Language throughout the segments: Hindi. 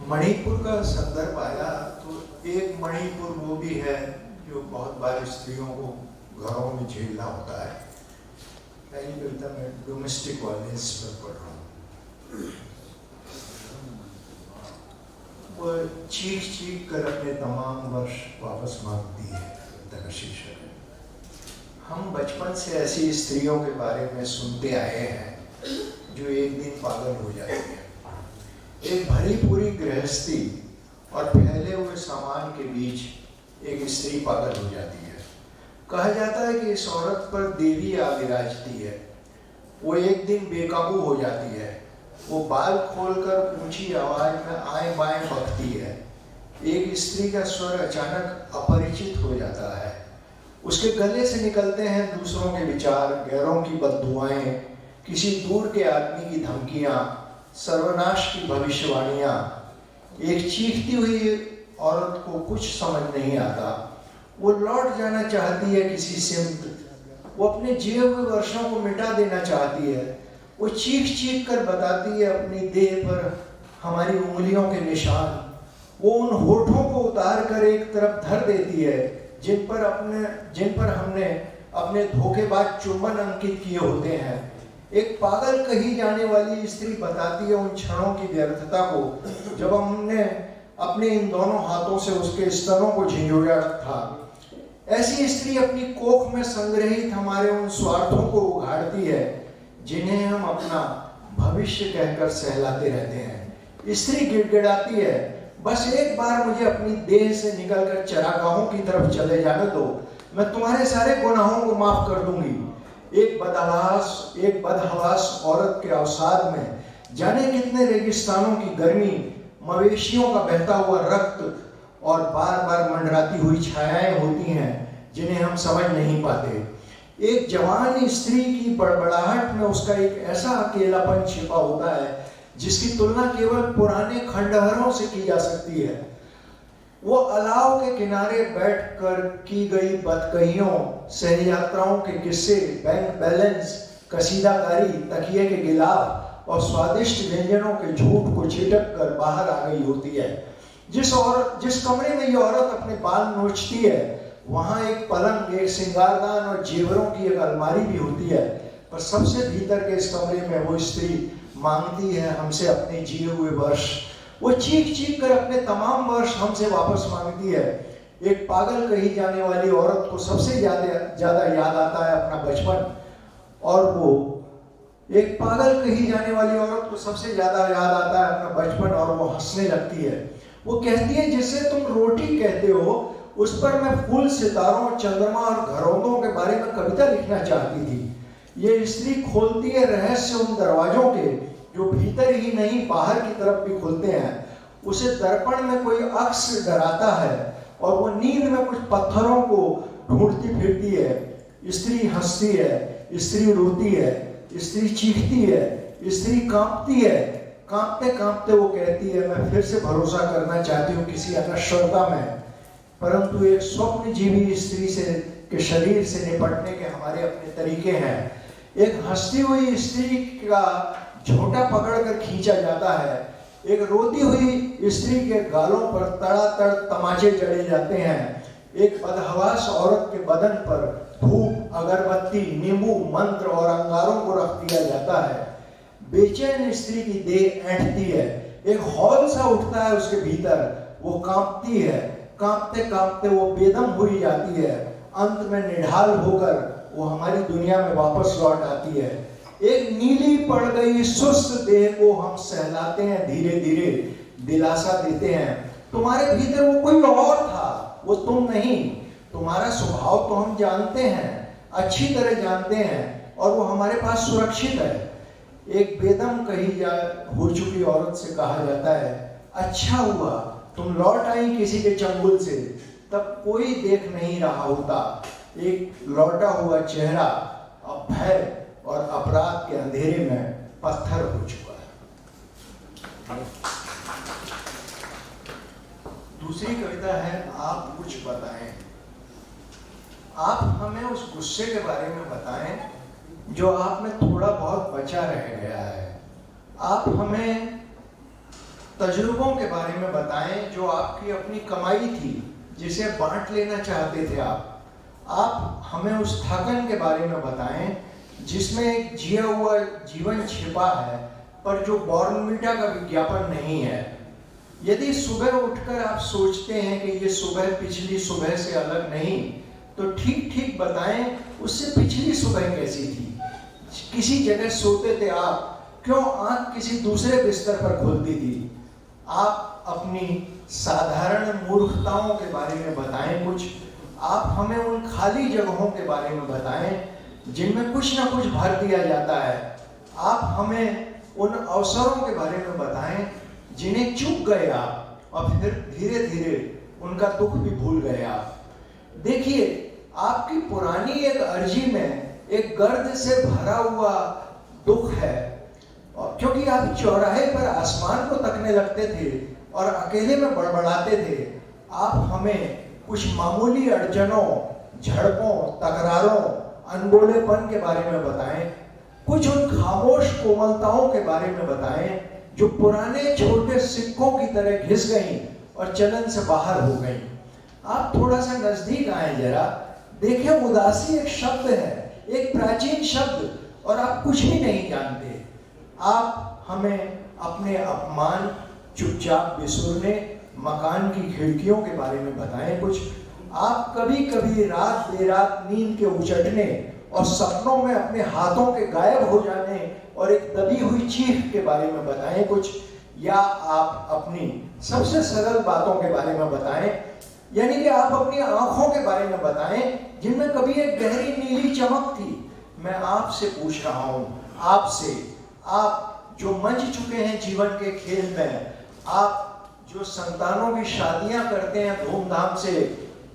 मणिपुर का संदर्भ आया तो एक मणिपुर वो भी है जो बहुत बार स्त्रियों को घरों में झेलना होता है। पहली कविता मैं डोमेस्टिक वायलेंस पर पढ़ रहा हूँ। वो चीख चीख कर अपने तमाम वर्ष वापस मांगती है, कविता शीर्षक है। हम बचपन से ऐसी स्त्रियों के बारे में सुनते आए हैं जो एक दिन पागल हो जाती है। एक भरी पूरी गृहस्थी और फैले हुए सामान के बीच एक स्त्री पागल हो जाती है। कहा जाता है कि इस औरत पर देवी आ विराजती है। वो एक दिन बेकाबू हो जाती है। वो बाल खोलकर ऊंची आवाज में आए बाएं बकती है। एक स्त्री का स्वर अचानक अपरिचित हो जाता है। उसके गले से निकलते हैं दूसरों के विचार, गैरों की बददुआएं, किसी दूर के आदमी की धमकियां, सर्वनाश की भविष्यवाणियां। एक चीखती हुई औरत को कुछ समझ नहीं आता। वो लौट जाना चाहती है किसी सिमत। वो अपने जिए हुए वर्षों को मिटा देना चाहती है। वो चीख चीख कर बताती है अपनी देह पर हमारी उंगलियों के निशान। वो उन होठों को उतार कर एक तरफ धर देती है जिन पर हमने अपने धोखेबाज चुंबन अंकित किए होते हैं। एक पागल कही जाने वाली स्त्री बताती है उन क्षणों की व्यर्थता को जब हमने अपने इन दोनों हाथों से उसके स्तनों को झिंझोड़ा था। ऐसी स्त्री अपनी कोख में संग्रहित हमारे उन स्वार्थों को उघाड़ती है जिन्हें हम अपना भविष्य कहकर सहलाते रहते हैं। स्त्री गिड़गिड़ाती है, बस एक बार मुझे अपनी देह से निकलकर चरागाहों की तरफ चले जाने दो, मैं तुम्हारे सारे गुनाहों को माफ कर दूंगी। एक बदहवास औरत के अवसाद में जाने कितने रेगिस्तानों की गर्मी, मवेशियों का बहता हुआ रक्त और बार बार मंडराती हुई छायाएं होती हैं जिन्हें हम समझ नहीं पाते। एक जवान स्त्री की बड़बड़ाहट में उसका एक ऐसा अकेलापन छिपा होता है जिसकी तुलना केवल पुराने खंडहरों से की जा सकती है। वो अलाव के किनारे बैठकर की गई बदकहियों, सहयात्राओं के किस्से, बैंक बैलेंस, कसीदाकारी, तकिए के गिलाफ और स्वादिष्ट व्यंजनों के झूठ को छिटक कर बाहर आ गई होती है। जिस कमरे में ये औरत अपने बाल नोचती है वहां एक पलंग, एक श्रृंगारदान और जेवरों की एक अलमारी भी होती है। पर सबसे भीतर के इस कमरे में वो स्त्री मांगती है हमसे अपने जिए हुए वर्ष। वो चीख चीख कर अपने तमाम वर्ष हमसे वापस मांगती है। एक पागल कही जाने वाली औरत को सबसे ज्यादा याद आता है अपना बचपन, और वो हंसने लगती है। वो कहती है जिसे तुम रोटी कहते हो उस पर मैं फूल, सितारों, चंद्रमा और घरौंदों के बारे में कविता लिखना चाहती थी। ये स्त्री खोलती है रहस्य उन दरवाजों के जो भीतर ही नहीं बाहर की तरफ भी खुलते हैं। उसे दर्पण में कोई अक्स डराता है और वो नींद में कुछ पत्थरों को ढूंढती फिरती है। स्त्री हंसती है, स्त्री रोती है, स्त्री चीखती है, स्त्री कांपती है। कांपते कांपते वो कहती है मैं फिर से भरोसा करना चाहती हूँ किसी अनश्वरता में, परंतु एक स्वप्न जीवी स्त्री के शरीर से निपटने के हमारे अपने तरीके हैं। एक हंसती हुई स्त्री का झोंटा पकड़कर खींचा जाता है। एक रोती हुई स्त्री के गालों पर तड़ातड़ तमाचे जड़े जाते हैं। एक बदहवास औरत के बदन पर धूप, अगरबत्ती, नींबू, मंत्र और अंगारों को रख दिया जाता है। बेचैन स्त्री की देह ऐंठती है। एक हौल सा उठता है उसके भीतर। वो कांपती है। कांपते कांपते वो बेदम हुई जाती है। अंत में निढाल होकर वो हमारी दुनिया में वापस लौट आती है। एक नीली पड़ गई सुस्त देह को हम सहलाते हैं, धीरे धीरे दिलासा देते हैं। तुम्हारे भीतर वो कोई और था, वो तुम नहीं। तुम्हारा स्वभाव तो हम जानते हैं, अच्छी तरह जानते हैं, और वो हमारे पास सुरक्षित है। एक बेदम हो चुकी औरत से कहा जाता है अच्छा हुआ तुम लौट आई किसी के चंगुल से, तब कोई देख नहीं रहा होता। एक लौटा हुआ चेहरा अब भय और अपराध के अंधेरे में पत्थर हो चुका है। दूसरी कविता है आप कुछ बताएं। आप हमें उस गुस्से के बारे में बताएं जो आप में थोड़ा बहुत बचा रह गया है। आप हमें तजुर्बों के बारे में बताएं जो आपकी अपनी कमाई थी, जिसे बांट लेना चाहते थे आप हमें उस थकन के बारे में बताएं जिसमें एक जिया हुआ जीवन छिपा है पर जो बॉर्नविटा का विज्ञापन नहीं है। यदि सुबह उठकर आप सोचते हैं कि ये सुबह पिछली सुबह से अलग नहीं, तो ठीक ठीक बताएं उससे पिछली सुबह कैसी थी। किसी जगह सोते थे आप, क्यों आंख किसी दूसरे बिस्तर पर खुलती थी। आप अपनी साधारण मूर्खताओं के बारे में बताएं कुछ। आप हमें उन खाली जगहों के बारे में बताएं जिनमें कुछ ना कुछ भर दिया जाता है। आप हमें उन अवसरों के बारे में बताएं जिन्हें चूक गए आप और फिर धीरे धीरे उनका दुख भी भूल गए आप। देखिए, आपकी पुरानी एक अर्जी में एक गर्द से भरा हुआ दुख है, क्योंकि आप चौराहे पर आसमान को तकने लगते थे और अकेले में बड़बड़ाते थे। आप हमें कुछ मामूली अड़चनों, झड़पों, तकरारों, अनबोलेपन के बारे में बताएं। कुछ उन खामोश कोमलताओं के बारे में बताएं जो पुराने छोटे सिक्कों की तरह घिस गईं और चलन से बाहर हो गईं। आप थोड़ा सा नजदीक आए जरा, देखें उदासी एक शब्द है, एक प्राचीन शब्द, और आप कुछ भी नहीं जानते। आप हमें अपने अपमान, चुपचाप बिसुरने, मकान की खिड़कियों के बारे में बताएं कुछ। आप कभी कभी रात बेरात नींद के उचटने और सपनों में अपने हाथों के गायब हो जाने और एक दबी हुई चीख के बारे में बताएं कुछ। या आप अपनी सबसे सरल बातों के बारे में बताएं, यानी कि आप अपनी आंखों के बारे में बताएं जिनमें कभी एक गहरी नीली चमक थी। मैं आपसे पूछ रहा हूं, आपसे, आप जो मंच चुके हैं जीवन के खेल में, आप जो संतानों की शादियां करते हैं धूमधाम से,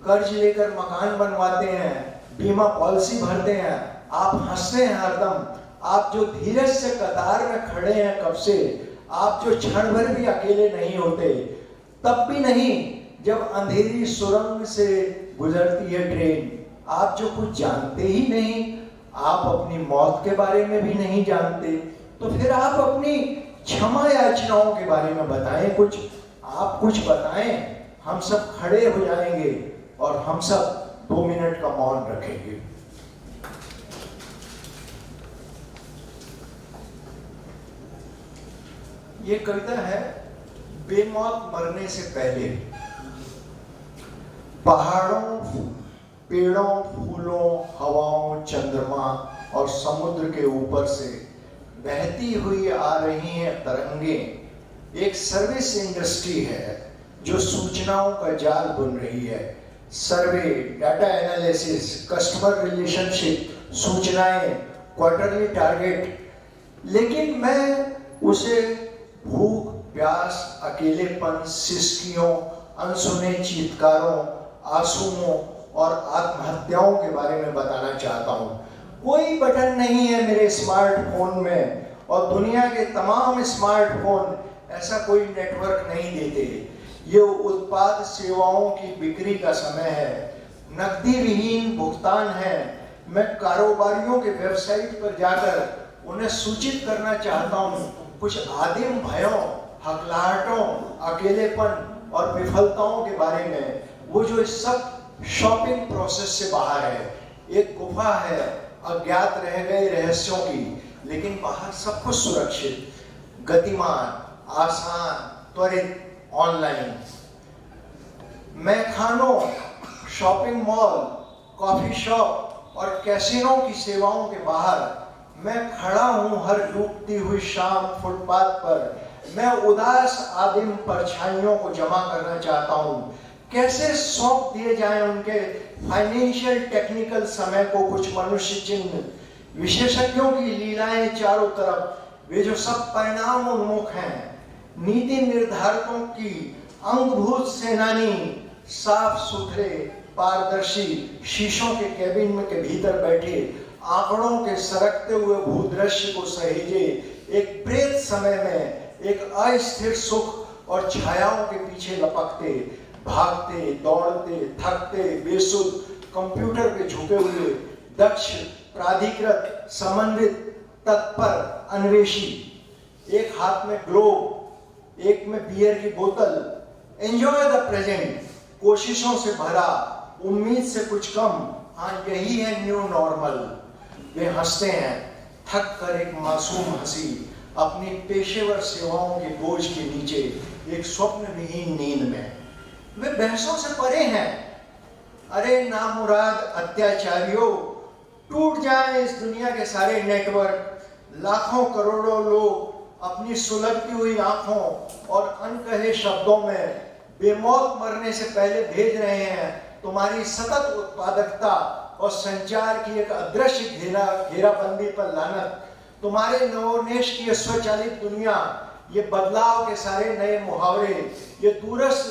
कर्ज लेकर मकान बनवाते हैं, बीमा पॉलिसी भरते हैं, आप हंसते हैं हरदम, आप जो धीरज से कतार में खड़े हैं कब से, आप जो क्षण भर भी अकेले नहीं होते, तब भी नहीं जब अंधेरी सुरंग से गुजरती है ट्रेन, आप जो कुछ जानते ही नहीं, आप अपनी मौत के बारे में भी नहीं जानते, तो फिर आप अपनी क्षमा याचनाओं के बारे में बताएं कुछ। आप कुछ बताएं, हम सब खड़े हो जाएंगे और हम सब 2 मिनट का मौन रखेंगे। ये कविता है बेमौत मरने से पहले। पहाड़ों, पेड़ों, फूलों, हवाओं, चंद्रमा और समुद्र के ऊपर से बहती हुई आ रही हैं तरंगें एक सर्विस इंडस्ट्री है जो सूचनाओं का जाल बुन रही है। सर्वे, डाटा एनालिसिस, कस्टमर रिलेशनशिप, सूचनाएं, क्वार्टरली टारगेट। लेकिन मैं उसे भूख, प्यास, अकेलेपन, सिसकियों, अनसुने चीत्कारों, आंसुओं और आत्महत्याओं के बारे में बताना चाहता हूँ। कोई बटन नहीं है मेरे स्मार्टफोन में, और दुनिया के तमाम स्मार्टफोन ऐसा कोई नेटवर्क नहीं देते। ये उत्पाद सेवाओं की बिक्री का समय है, नकदी विहीन भुगतान है। मैं कारोबारियों के वेबसाइट पर जाकर उन्हें सूचित करना चाहता हूँ कुछ आदिम भयों, हकलाहटों, अकेलेपन और विफलताओं के बारे में, वो जो इस सब शॉपिंग प्रोसेस से बाहर है। एक गुफा है अज्ञात रह गए रहस्यों की, लेकिन बाहर सब कुछ सुरक्षित, गतिमान, आसान, त्वरित, ऑनलाइन। मैखानों, शॉपिंग मॉल, कॉफी शॉप और कैसीनो की सेवाओं के बाहर मैं खड़ा हूं हर डूबती हुई शाम फुटपाथ पर। मैं उदास आदिम परछाइयों को जमा करना चाहता हूं। कैसे सौंप दिए जाएं उनके फाइनेंशियल टेक्निकल समय को कुछ मनुष्य चिन्ह, विशेषज्ञों की लीलाएं चारों तरफ, वे जो सब परिणाम उन्मुख हैं, नीति निर्धारकों की अंगभूत सेनानी, साफ सुथरे पारदर्शी शीशों के कैबिन में के भीतर बैठे, आंकड़ों के सरकते हुए भूदृश्य को सहेजे, एक प्रेत समय में एक अस्थिर सुख और छायाओं के पीछे लपकते, भागते, दौड़ते, थकते, बेसुध, कंप्यूटर पे झुके हुए, दक्ष, प्राधिकृत, समन्वित, तत्पर, अन्वेषी। एक हाथ में ग्लोब, एक में बियर की बोतल, एंजॉय द प्रेजेंट, कोशिशों से भरा, उम्मीद से कुछ कम, हाँ यही है न्यू नॉर्मल। वे हंसते हैं, थक कर एक मासूम हंसी, अपनी पेशेवर सेवाओं के बोझ के नीचे, एक स्वप्न विहीन नींद में। वे बहसों से परे हैं। अरे नामुराद अत्याचारियों, टूट जाए इस दुनिया के सारे नेटवर्क। लाखों करोड़ों लोग अपनी सुलगती हुई आंखों और अनकहे शब्दों में बेमौत मरने से पहले भेज रहे हैं तुम्हारी सतत उत्पादकता और संचार की एक अदृश्य घेराबंदी पर लानत। तुम्हारे नवोन्मेष की स्वचालित दुनिया, ये बदलाव के सारे नए मुहावरे, ये दूरस्थ